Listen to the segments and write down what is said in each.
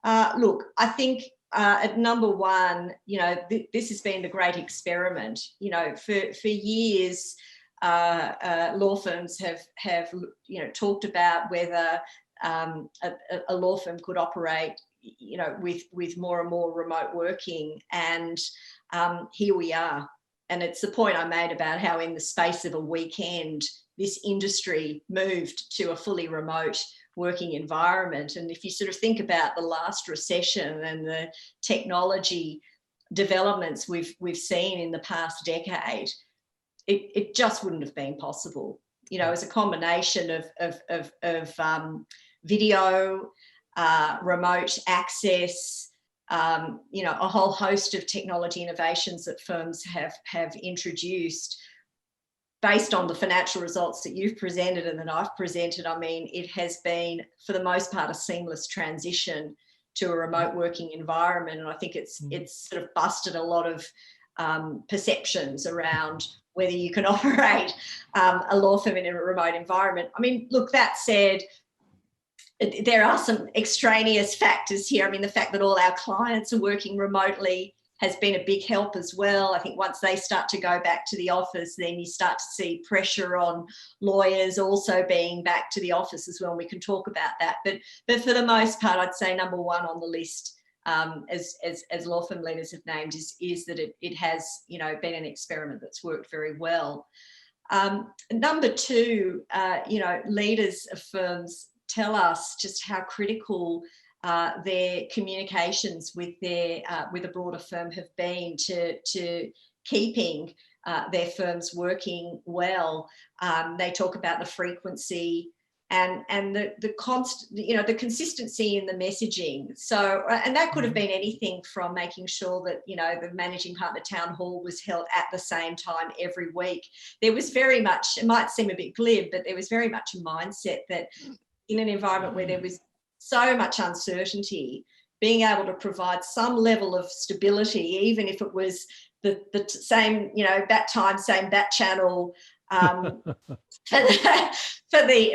Look, I think at number one, this has been the great experiment. For years, law firms have talked about whether a law firm could operate, with more and more remote working, and here we are. And it's the point I made about how in the space of a weekend, this industry moved to a fully remote working environment. And if you sort of think about the last recession and the technology developments we've seen in the past decade, it just wouldn't have been possible. As a combination of video, remote access, a whole host of technology innovations that firms have introduced. Based on the financial results that you've presented and that I've presented, I mean, it has been, for the most part, a seamless transition to a remote working environment. And I think it's sort of busted a lot of perceptions around whether you can operate a law firm in a remote environment. I mean, look, that said, there are some extraneous factors here. I mean, the fact that all our clients are working remotely has been a big help as well. I think once they start to go back to the office, then you start to see pressure on lawyers also being back to the office as well. And we can talk about that. But for the most part, I'd say number one on the list, as law firm leaders have named, is that it has, been an experiment that's worked very well. Number two, leaders of firms tell us just how critical their communications with a broader firm have been to keeping their firms working well. They talk about the frequency and the the consistency in the messaging. So, and that could have been anything from making sure that, the managing partner town hall was held at the same time every week. There was very much, it might seem a bit glib, but there was very much a mindset that in an environment where there was so much uncertainty, being able to provide some level of stability, even if it was the same, bat time, same bat channel, for the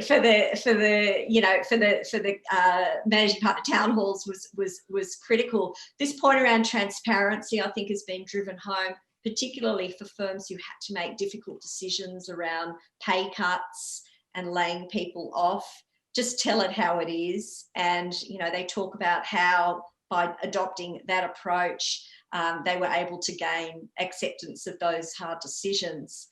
managing partner town halls was critical. This point around transparency, I think, has been driven home, particularly for firms who had to make difficult decisions around pay cuts and laying people off. Just tell it how it is. And, they talk about how by adopting that approach, they were able to gain acceptance of those hard decisions.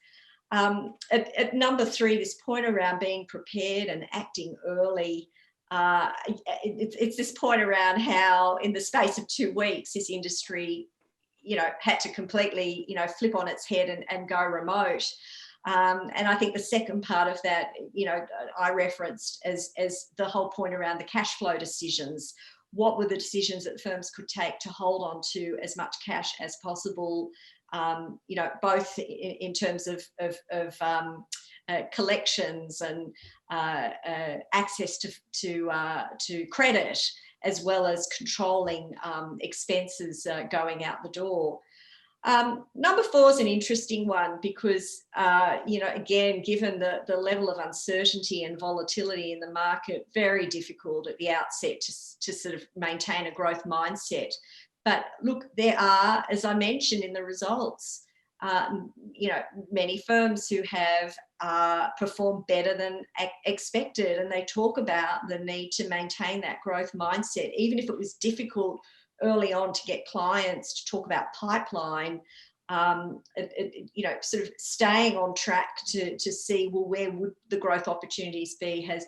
At number three, this point around being prepared and acting early, it's this point around how in the space of 2 weeks, this industry, had to completely, flip on its head and go remote. And I think the second part of that, I referenced as the whole point around the cash flow decisions. What were the decisions that firms could take to hold on to as much cash as possible, both in terms of collections and access to credit, as well as controlling expenses going out the door. Number four is an interesting one because, again, given the level of uncertainty and volatility in the market, very difficult at the outset to sort of maintain a growth mindset. But look, there are, as I mentioned in the results, many firms who have performed better than expected, and they talk about the need to maintain that growth mindset, even if it was difficult early on to get clients to talk about pipeline, sort of staying on track to see, well, where would the growth opportunities be has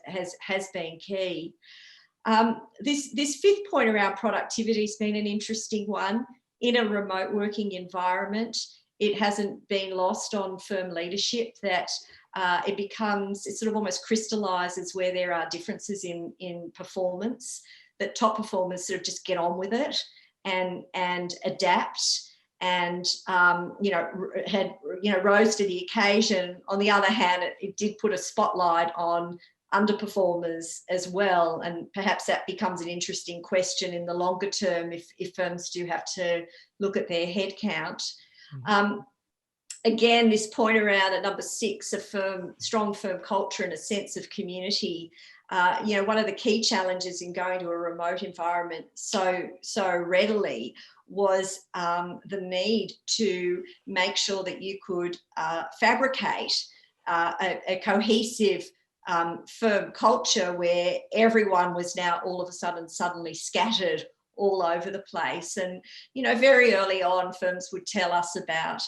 been key. This fifth point around productivity has been an interesting one. In a remote working environment, it hasn't been lost on firm leadership that it sort of almost crystallizes where there are differences in performance, that top performers sort of just get on with it and adapt and, rose to the occasion. On the other hand, it did put a spotlight on underperformers as well. And perhaps that becomes an interesting question in the longer term if firms do have to look at their headcount. Again, this point around at number 6, a strong firm culture and a sense of community. one of the key challenges in going to a remote environment so readily was the need to make sure that you could fabricate a cohesive firm culture where everyone was now all of a sudden suddenly scattered all over the place. And, very early on, firms would tell us about,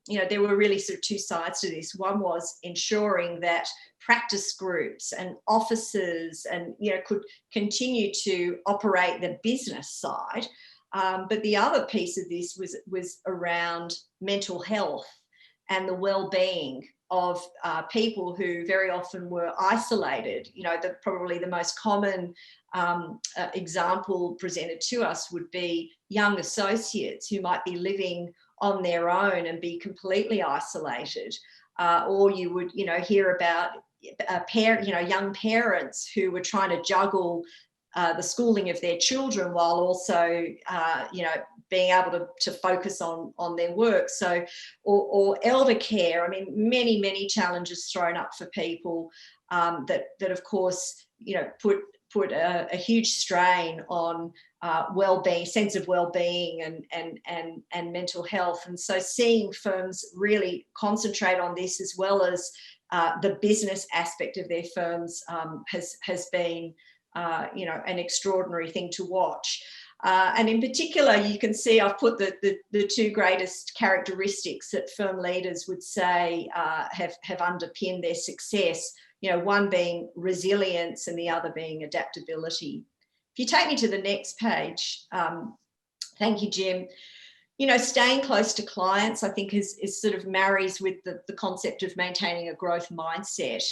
there were really sort of two sides to this. One was ensuring that practice groups and offices and, could continue to operate the business side. But the other piece of this was around mental health and the well-being of people who very often were isolated. Probably the most common example presented to us would be young associates who might be living on their own and be completely isolated. Or you would, hear about young parents who were trying to juggle the schooling of their children while also, being able to focus on their work. So, or elder care. I mean, many challenges thrown up for people that of course, put a huge strain on well-being, sense of well-being and mental health. And so seeing firms really concentrate on this as well as the business aspect of their firms has been an extraordinary thing to watch. And in particular, you can see I've put the two greatest characteristics that firm leaders would say have underpinned their success, one being resilience and the other being adaptability. If you take me to the next page, thank you, Jim. Staying close to clients, I think, is sort of marries with the concept of maintaining a growth mindset.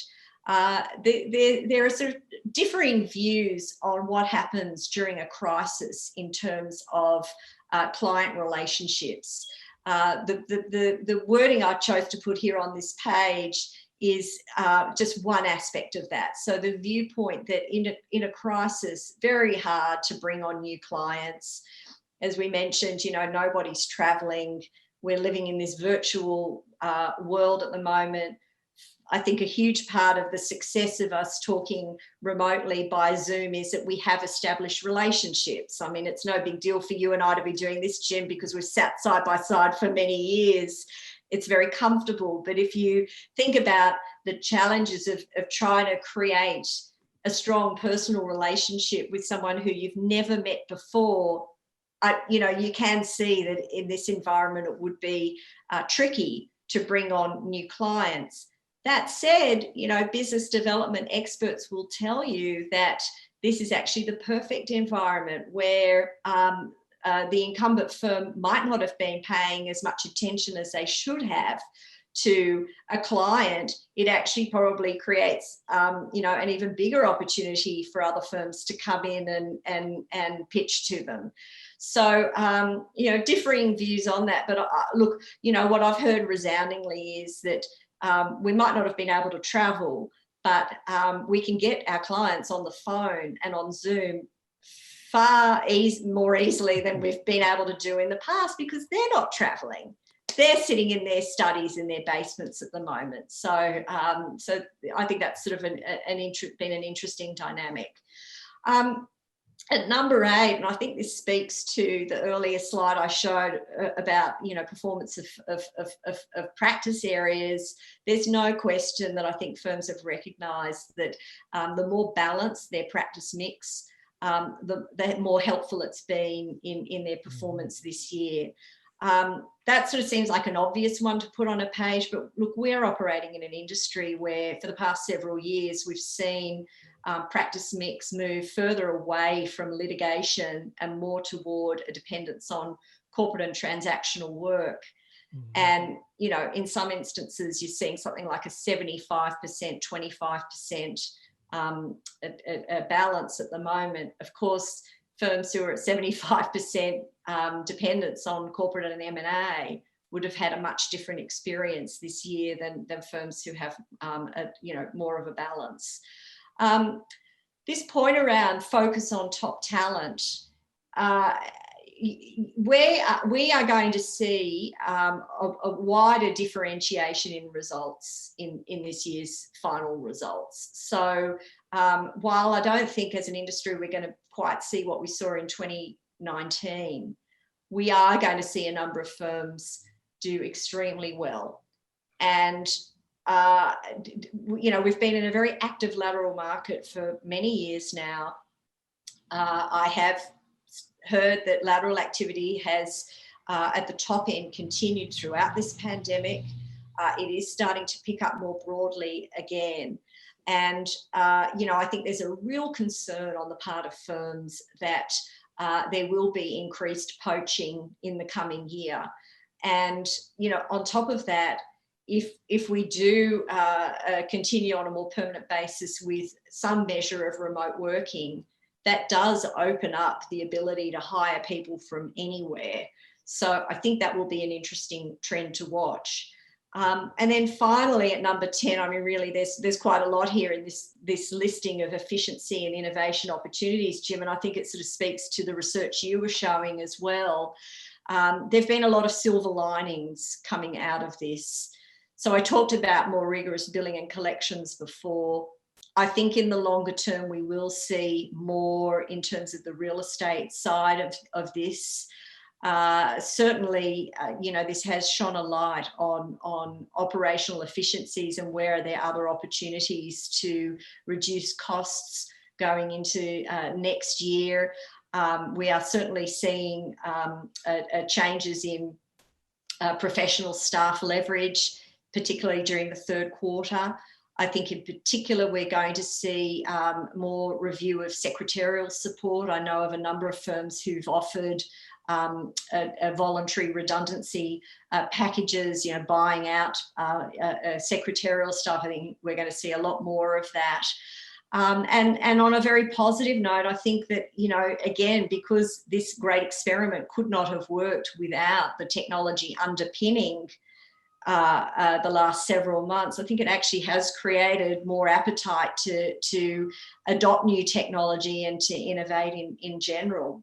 There are sort of differing views on what happens during a crisis in terms of client relationships. The wording I chose to put here on this page is just one aspect of that. So the viewpoint that in a crisis, very hard to bring on new clients. As we mentioned, nobody's traveling. We're living in this virtual world at the moment. I think a huge part of the success of us talking remotely by Zoom is that we have established relationships. I mean, it's no big deal for you and I to be doing this, Jim, because we've sat side by side for many years. It's very comfortable. But if you think about the challenges of trying to create a strong personal relationship with someone who you've never met before, you can see that in this environment it would be tricky to bring on new clients. That said, business development experts will tell you that this is actually the perfect environment where the incumbent firm might not have been paying as much attention as they should have to a client. It actually probably creates, an even bigger opportunity for other firms to come in and pitch to them. So, differing views on that. But look, what I've heard resoundingly is that we might not have been able to travel, but we can get our clients on the phone and on Zoom far more easily than we've been able to do in the past because they're not traveling. They're sitting in their studies in their basements at the moment. So I think that's sort of been an interesting dynamic. At number 8, and I think this speaks to the earlier slide I showed about, performance of practice areas, there's no question that I think firms have recognised that the more balanced their practice mix, the more helpful it's been in their performance this year. That sort of seems like an obvious one to put on a page, but look, we're operating in an industry where for the past several years we've seen practice mix move further away from litigation and more toward a dependence on corporate and transactional work. And, in some instances, you're seeing something like a 75%, 25% a balance at the moment. Of course, firms who are at 75% dependence on corporate and M&A would have had a much different experience this year than firms who have, more of a balance. This point around focus on top talent, we are going to see a wider differentiation in results in this year's final results. So while I don't think as an industry we're going to quite see what we saw in 2019, we are going to see a number of firms do extremely well. And, we've been in a very active lateral market for many years now. I have heard that lateral activity has, at the top end, continued throughout this pandemic. It is starting to pick up more broadly again. And, I think there's a real concern on the part of firms that there will be increased poaching in the coming year. And, on top of that, if we do continue on a more permanent basis with some measure of remote working, that does open up the ability to hire people from anywhere. So I think that will be an interesting trend to watch. And then finally, at number 10, I mean, really, there's quite a lot here in this listing of efficiency and innovation opportunities, Jim, and I think it sort of speaks to the research you were showing as well. There've been a lot of silver linings coming out of this. So I talked about more rigorous billing and collections before. I think in the longer term, we will see more in terms of the real estate side of this. Certainly, this has shone a light on operational efficiencies and where are there other opportunities to reduce costs going into next year. We are certainly seeing changes in professional staff leverage, particularly during the third quarter. I think in particular, we're going to see more review of secretarial support. I know of a number of firms who've offered a voluntary redundancy packages, buying out secretarial staff. I think we're going to see a lot more of that. And on a very positive note, I think that, again, because this great experiment could not have worked without the technology underpinning the last several months, I think it actually has created more appetite to adopt new technology and to innovate in general.